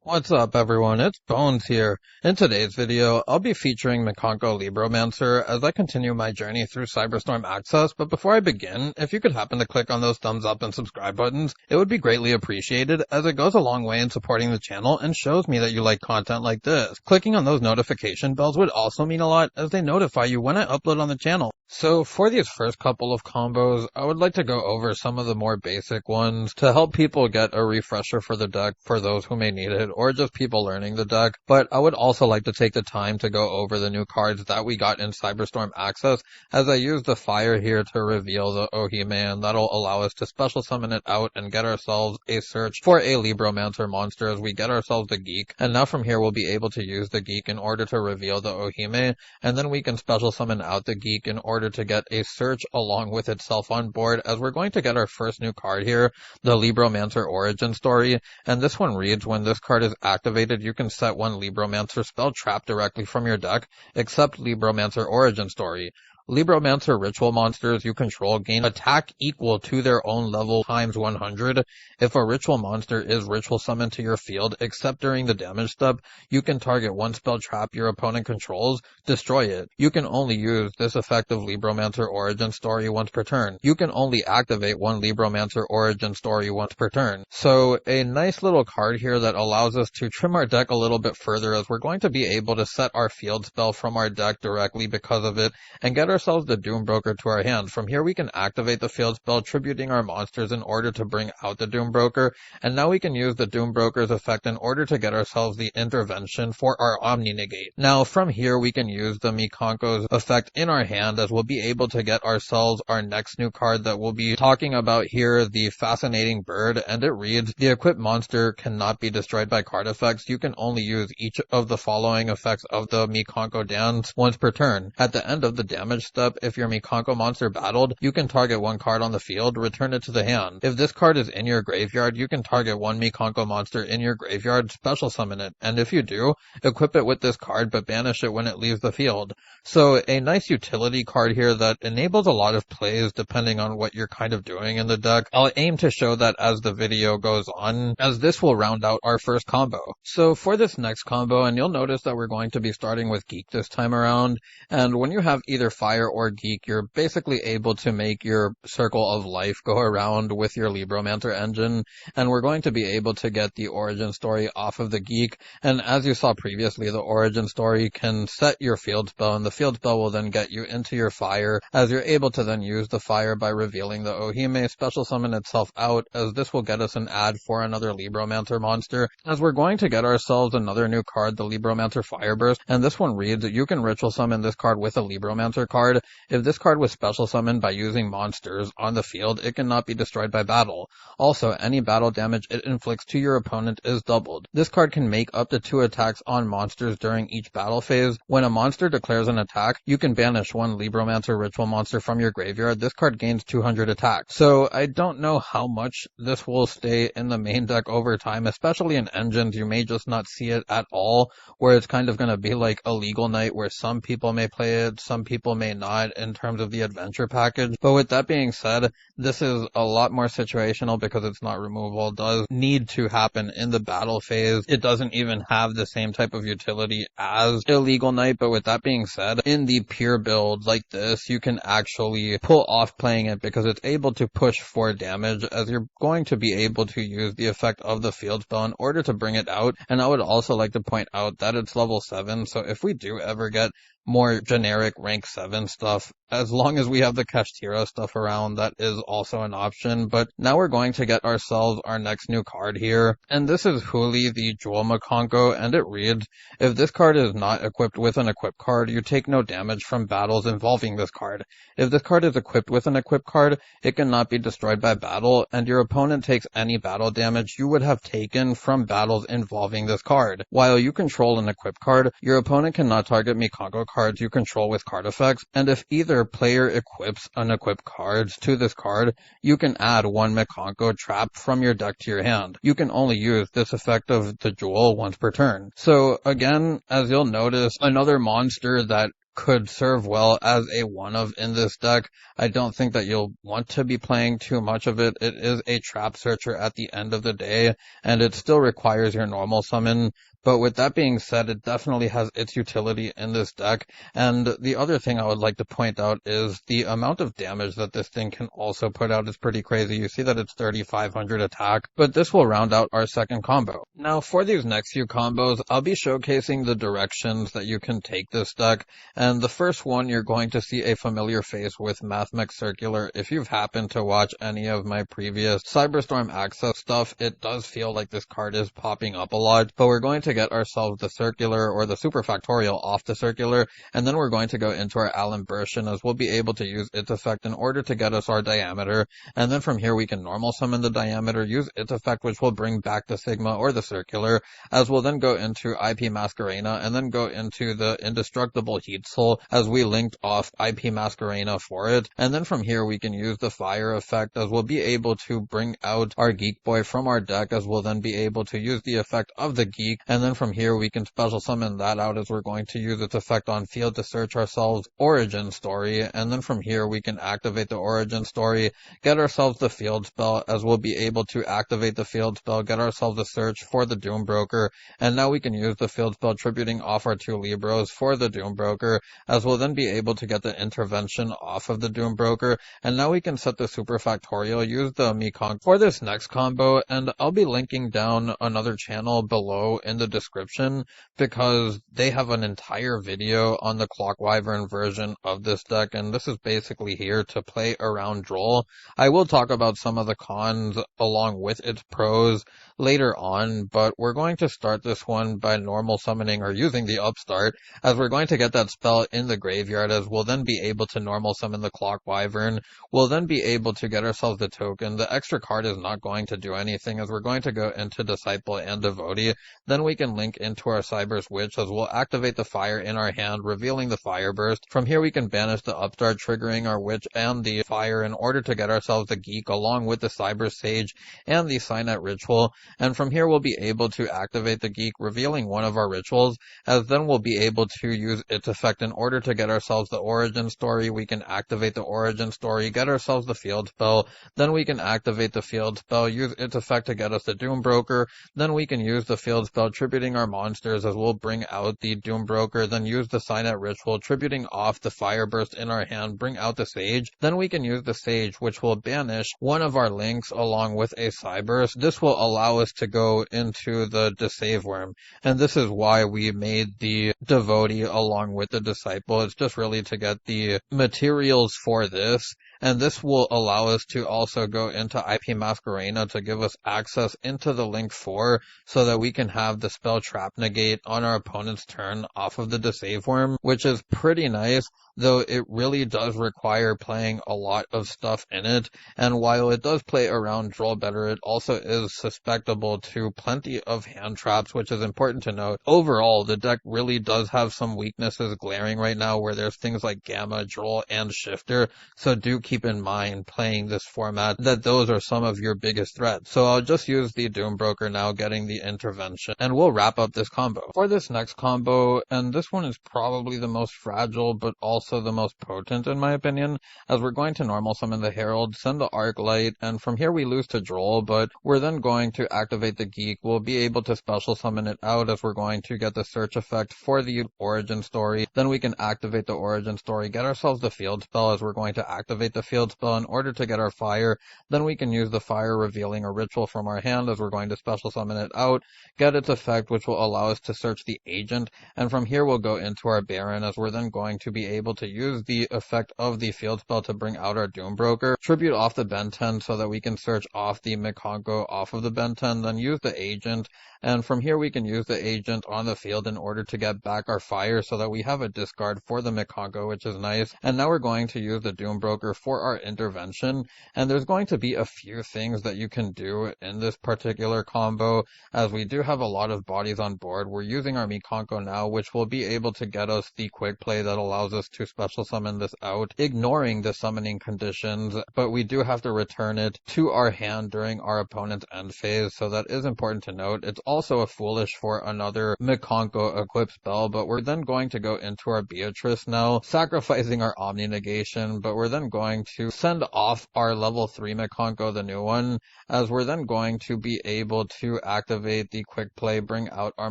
What's up everyone, it's Bones here. In today's video, I'll be featuring Mikanko Libromancer as I continue my journey through Cyberstorm Access, but before I begin, if you could happen to click on those thumbs up and subscribe buttons, it would be greatly appreciated as it goes a long way in supporting the channel and shows me that you like content like this. Clicking on those notification bells would also mean a lot as they notify you when I upload on the channel. So for these first couple of combos, I would like to go over some of the more basic ones to help people get a refresher for the deck for those who may need it, or just people learning the deck. But I would also like to take the time to go over the new cards that we got in Cyberstorm Access, as I use the fire here to reveal the Ohime, and that'll allow us to special summon it out and get ourselves a search for a Libromancer monster as we get ourselves the Geek. And now from here we'll be able to use the Geek in order to reveal the Ohime, and then we can special summon out the Geek in order to get a search along with itself on board, as we're going to get our first new card here, the Libromancer Origin Story. And this one reads, when this card is activated, you can set one Libromancer spell trap directly from your deck, except Libromancer Origin Story. Libromancer ritual monsters you control gain attack equal to their own level times 100. If a ritual monster is ritual summoned to your field, except during the damage step, you can target one spell trap your opponent controls, destroy it. You can only use this effect of Libromancer Origin Story once per turn. You can only activate one Libromancer Origin Story once per turn. So a nice little card here that allows us to trim our deck a little bit further, as we're going to be able to set our field spell from our deck directly because of it, and get ourselves the Doombroker to our hand. From here we can activate the field spell, tributing our monsters in order to bring out the Doombroker, and now we can use the Doombroker's effect in order to get ourselves the intervention for our Omni Negate. Now from here we can use the Mikanko's effect in our hand, as we'll be able to get ourselves our next new card that we'll be talking about here, the Fascinating Bird, and it reads, the equipped monster cannot be destroyed by card effects. You can only use each of the following effects of the Mikanko dance once per turn. At the end of the damage step, if your Mikanko monster battled, you can target one card on the field, return it to the hand. If this card is in your graveyard, you can target one Mikanko monster in your graveyard, special summon it, and if you do, equip it with this card but banish it when it leaves the field. So a nice utility card here that enables a lot of plays depending on what you're kind of doing in the deck. I'll aim to show that as the video goes on, as this will round out our first combo. So for this next combo, and you'll notice that we're going to be starting with Geek this time around, and when you have either Fire or Geek, you're basically able to make your circle of life go around with your Libromancer engine, and we're going to be able to get the Origin Story off of the Geek. And as you saw previously, the Origin Story can set your field spell, and the field spell will then get you into your Fire, as you're able to then use the Fire by revealing the Ohime, special summon itself out, as this will get us an ad for another Libromancer monster, as we're going to get ourselves another new card, the Libromancer Fireburst, and this one reads that you can ritual summon this card with a Libromancer card. If this card was special summoned by using monsters on the field, it cannot be destroyed by battle. Also, any battle damage it inflicts to your opponent is doubled. This card can make up to 2 attacks on monsters during each battle phase. When a monster declares an attack, you can banish one Libromancer ritual monster from your graveyard. This card gains 200 attacks. So I don't know how much this will stay in the main deck over time, especially in engines. You may just not see it at all, where it's kind of going to be like a Legal Knight, where some people may play it, some people may not in terms of the adventure package. But with that being said, this is a lot more situational because it's not removal. It does need to happen in the battle phase. It doesn't even have the same type of utility as Illegal Knight, but with that being said, in the pure build like this, you can actually pull off playing it because it's able to push for damage, as you're going to be able to use the effect of the field spell in order to bring it out. And I would also like to point out that it's level 7, so if we do ever get more generic rank 7 stuff, as long as we have the Kashtira stuff around, that is also an option. But now we're going to get ourselves our next new card here, and this is Huli, the Jewel Mikanko, and it reads, if this card is not equipped with an equipped card, you take no damage from battles involving this card. If this card is equipped with an equipped card, it cannot be destroyed by battle, and your opponent takes any battle damage you would have taken from battles involving this card. While you control an equipped card, your opponent cannot target Mikanko cards you control with card effects, and if either player equips unequipped cards to this card, you can add one Mikanko trap from your deck to your hand. You can only use this effect of the Jewel once per turn. So again, as you'll notice, another monster that could serve well as a one-of in this deck. I don't think that you'll want to be playing too much of it. It is a trap searcher at the end of the day, and it still requires your normal summon. But with that being said, it definitely has its utility in this deck. And the other thing I would like to point out is the amount of damage that this thing can also put out is pretty crazy. You see that it's 3,500 attack, but this will round out our second combo. Now, for these next few combos, I'll be showcasing the directions that you can take this deck. And the first one, you're going to see a familiar face with Mathmech Circular. If you've happened to watch any of my previous Cyberstorm Access stuff, it does feel like this card is popping up a lot, but we're going to get ourselves the Circular or the Super Factorial off the Circular, and then we're going to go into our Allen Burschen, as we'll be able to use its effect in order to get us our Diameter, and then from here we can normal summon the Diameter, use its effect which will bring back the Sigma or the Circular, as we'll then go into IP Masquerena, and then go into the Indestructible Heat Soul, as we linked off IP Masquerena for it, and then from here we can use the Fire effect, as we'll be able to bring out our Geek Boy from our deck, as we'll then be able to use the effect of the Geek, and then from here we can special summon that out, as we're going to use its effect on field to search ourselves Origin Story, and then from here we can activate the Origin Story, get ourselves the field spell, as we'll be able to activate the field spell, get ourselves a search for the Doom Broker, and now we can use the field spell tributing off our two Libros for the Doom Broker, as we'll then be able to get the intervention off of the Doom Broker, and now we can set the Super Factorial, use the Mikanko for this next combo, and I'll be linking down another channel below in the description because they have an entire video on the Clock Wyvern version of this deck, and this is basically here to play around Droll. I will talk about some of the cons along with its pros later on, but we're going to start this one by normal summoning or using the Upstart, as we're going to get that spell in the graveyard, as we'll then be able to normal summon the Clock Wyvern. We'll then be able to get ourselves the token. The extra card is not going to do anything, as we're going to go into Disciple and Devotee. Then we can link into our Cyber's Witch, as we'll activate the Fire in our hand, revealing the Fire Burst. From here we can banish the Upstart, triggering our Witch and the Fire in order to get ourselves the Geek along with the Cyber Sage and the Signet Ritual. And from here we'll be able to activate the Geek, revealing one of our rituals, as then we'll be able to use its effect in order to get ourselves the Origin Story. We can activate the Origin Story, get ourselves the Field Spell, then we can activate the Field Spell, use its effect to get us the Doom Broker, then we can use the Field Spell tributing our monsters, as we'll bring out the Doom Broker, then use the Signet Ritual, tributing off the Fire Burst in our hand, bring out the Sage, then we can use the Sage, which will banish one of our links along with a Cyburst. This will allow us to go into the Deceive Worm, and this is why we made the Devotee along with the Disciple. It's just really to get the materials for this, and this will allow us to also go into IP Masquerena to give us access into the Link 4, so that we can have the spell Trap Negate on our opponent's turn off of the Deceive Worm, which is pretty nice, though it really does require playing a lot of stuff in it, and while it does play around Droll better, it also is susceptible to plenty of hand traps, which is important to note. Overall, the deck really does have some weaknesses glaring right now, where there's things like Gamma, Droll, and Shifter, so do keep in mind playing this format that those are some of your biggest threats. So I'll just use the Doom Broker now, getting the intervention, and we'll wrap up this combo. For this next combo, and this one is probably the most fragile, but also the most potent in my opinion, as we're going to normal summon the Herald, send the Arc Light, and from here we lose to Droll, but we're then going to activate the Geek. We'll be able to special summon it out, as we're going to get the search effect for the Origin Story. Then we can activate the Origin Story, get ourselves the Field Spell, as we're going to activate the Field Spell in order to get our Fire. Then we can use the Fire, revealing a ritual from our hand, as we're going to special summon it out, get its effect, which will allow us to search the Agent, and from here we'll go into our Baron, as we're then going to be able to use the effect of the Field Spell to bring out our Doom Broker, tribute off the Ben 10 so that we can search off the Mikanko off of the Ben 10, then use the Agent, and from here we can use the Agent on the field in order to get back our Fire so that we have a discard for the Mikanko, which is nice. And now we're going to use the Doom Broker for our intervention, and there's going to be a few things that you can do in this particular combo, as we do have a lot of bodies on board. We're using our Mikanko now, which will be able to get us the quick play that allows us to special summon this out, ignoring the summoning conditions, but we do have to return it to our hand during our opponent's end phase, so that is important to note. It's also a foolish for another Mikanko equip spell, but we're then going to go into our Beatrice now, sacrificing our Omni Negation, but we're then going to send off our level 3 Mikanko, the new one, as we're then going to be able to activate the quick play, bring out our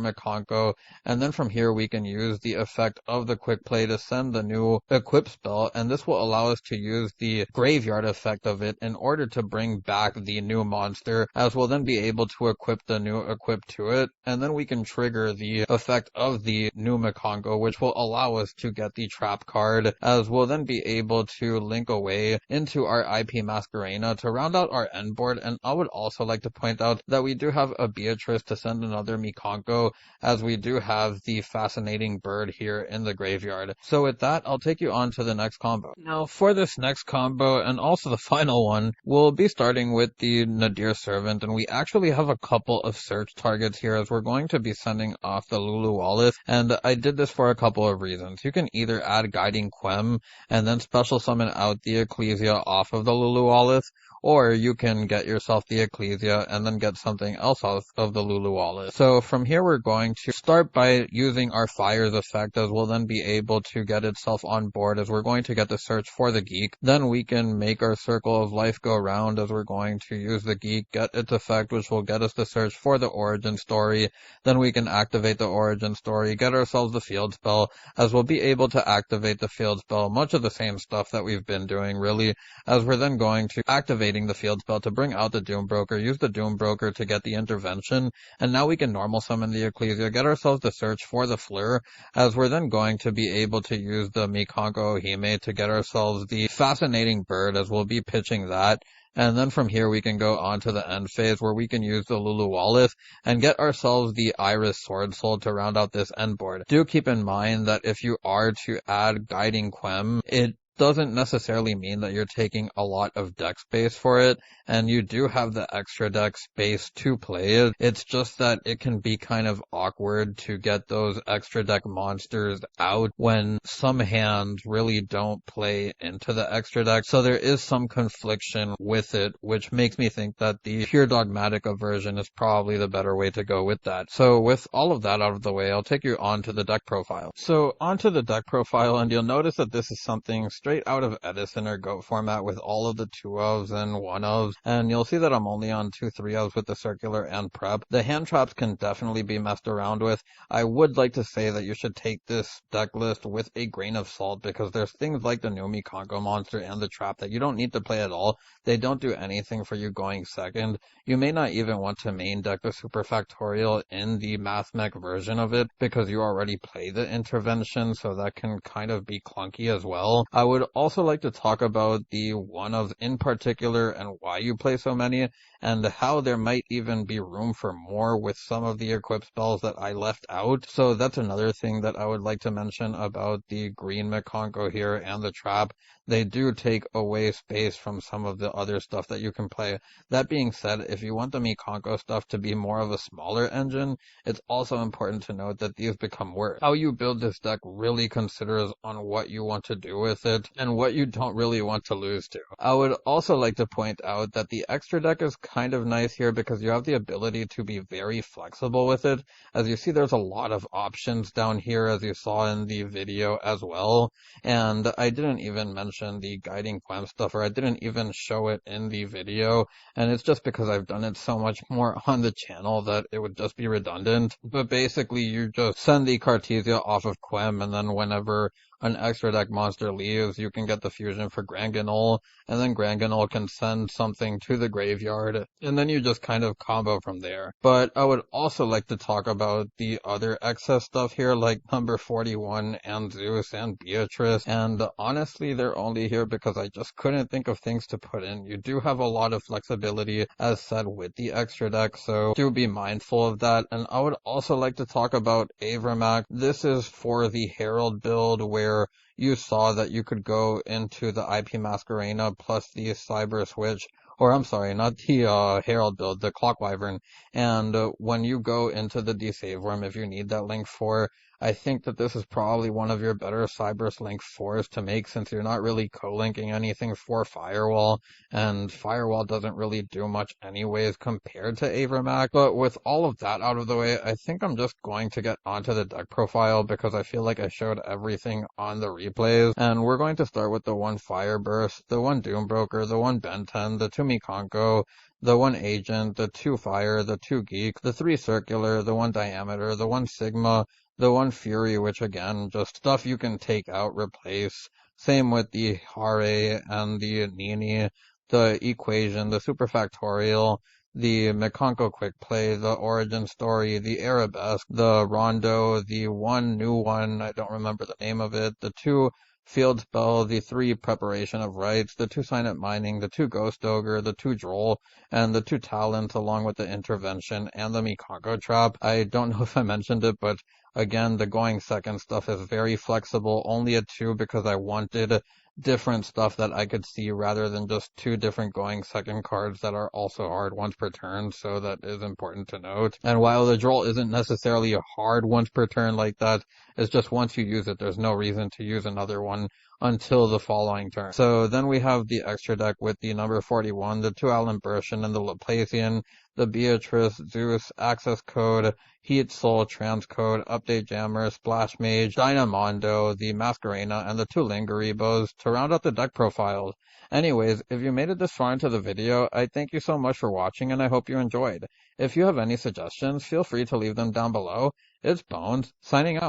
Mikanko, and then from here we can use the effect of the quick play to send the new equip spell, and this will allow us to use the graveyard effect of it in order to bring back the new monster, as we'll then be able to equip the new equip to it, and then we can trigger the effect of the new Mikanko, which will allow us to get the trap card, as we'll then be able to link away into our IP Masquerena to round out our end board. And I would also like to point out that we do have a Beatrice to send another Mikanko, as we do have the fascinating bird here in the graveyard. So with that, I'll take you on to the next combo. Now for this next combo, and also the final one, we'll be starting with the Nadir Servant, and we actually have a couple of search targets here, as we're going to be sending off the Lulu Walleth, and I did this for a couple of reasons. You can either add Guiding Quem and then special summon out the Ecclesia off of the Lulu Walleth, or you can get yourself the Ecclesia and then get something else off of the Lulu Walleth. So from here we're going to start by using our Fire's effect, as we'll then be able to get itself on board, as we're going to get the search for the Geek. Then we can make our Circle of Life go round, as we're going to use the Geek, get its effect, which will get us the search for the Origin Story. Then we can activate the Origin Story, get ourselves the Field Spell, as we'll be able to activate the Field Spell, much of the same stuff that we've been doing really, as we're then going to activate the field spell to bring out the Doom Broker, use the Doom Broker to get the intervention, and now we can normal summon the Ecclesia, get ourselves the search for the Fleur, as we're then going to be able to use the Mikanko Ohime to get ourselves the fascinating bird, as we'll be pitching that. And then from here we can go on to the end phase, where we can use the Lulu Walleth and get ourselves the Iris Sword Soul to round out this end board. Do keep in mind that if you are to add Guiding Quem, it doesn't necessarily mean that you're taking a lot of deck space for it, and you do have the extra deck space to play it. It's just that it can be kind of awkward to get those extra deck monsters out when some hands really don't play into the extra deck, so there is some confliction with it, which makes me think that the pure Dogmatika version is probably the better way to go with that. So with all of that out of the way, I'll take you on to the deck profile. So onto the deck profile, and you'll notice that this is something straight out of Edison or GOAT format, with all of the 2-ofs and 1-ofs, and you'll see that I'm only on 2 3-ofs with the circular and prep. The hand traps can definitely be messed around with. I would like to say that you should take this deck list with a grain of salt, because there's things like the new Mikanko monster and the trap that you don't need to play at all. They don't do anything for you going second. You may not even want to main deck the Super Factorial in the Mathmech version of it, because you already play the intervention, so that can kind of be clunky as well. I would also like to talk about the 1-ofs in particular, and why you play so many, and how there might even be room for more with some of the equip spells that I left out. So that's another thing that I would like to mention about the green Mikanko here and the trap. They do take away space from some of the other stuff that you can play. That being said, if you want the Mikanko stuff to be more of a smaller engine, it's also important to note that these become worse. How you build this deck really considers on what you want to do with it, and what you don't really want to lose to. I would also like to point out that the extra deck is kind of nice here, because you have the ability to be very flexible with it. As you see, there's a lot of options down here, as you saw in the video as well, and I didn't even mention the Guiding Quem stuff, or I didn't even show it in the video, and it's just because I've done it so much more on the channel that it would just be redundant. But basically you just send the Cartesia off of Quem, and then whenever an extra deck monster leaves, you can get the fusion for Granganol, and then Granganol can send something to the graveyard, and then you just kind of combo from there. But I would also like to talk about the other excess stuff here, like number 41 and Zeus and Beatrice, and honestly they're only here because I just couldn't think of things to put in. You do have a lot of flexibility, as said, with the extra deck, so do be mindful of that. And I would also like to talk about Avermac. This is for the Herald build, where where you saw that you could go into the IP Masquerena plus the Cyber Switch, or I'm sorry, not the Herald build, the Clock Wyvern, and when you go into the D-Save Worm, if you need that Link 4, I think that this is probably one of your better Cyberse Link 4s to make, since you're not really co-linking anything for Firewall, and Firewall doesn't really do much anyways compared to Avermac. But with all of that out of the way, I think I'm just going to get onto the deck profile, because I feel like I showed everything on the replays, and we're going to start with the 1 Fireburst, the 1 Doombroker, the 1 Ben 10, the 2 Mikanko, the 1 Agent, the 2 Fire, the 2 Geek, the 3 Circular, the 1 Diameter, the 1 Sigma, the 1 Fury, which again, just stuff you can take out, replace. Same with the Hare and the Nini, the Equation, the Superfactorial, the Mikanko Quick Play, the Origin Story, the Arabesque, the Rondo, the 1 new one, I don't remember the name of it, the 2 Field Spell, the 3 Preparation of Rites, the 2 Silent Mining, the 2 Ghost Ogre, the 2 Droll, and the 2 Talent, along with the Intervention and the Mikanko Trap. I don't know if I mentioned it, but again, the going second stuff is very flexible, only a 2 because I wanted different stuff that I could see rather than just 2 different going second cards that are also hard once per turn, so that is important to note. And while the Droll isn't necessarily a hard once per turn like that, it's just once you use it, there's no reason to use another one until the following turn. So then we have the extra deck with the number 41, the 2 Alan Bershin and the Laplacian, the Beatrice, Zeus, Access Code, Heat Soul, Transcode, Update Jammer, Splash Mage, Dynamondo, the Masquerena, and the 2 Lingerebos to round out the deck profiles. Anyways, if you made it this far into the video, I thank you so much for watching and I hope you enjoyed. If you have any suggestions, feel free to leave them down below. It's Bones, signing out.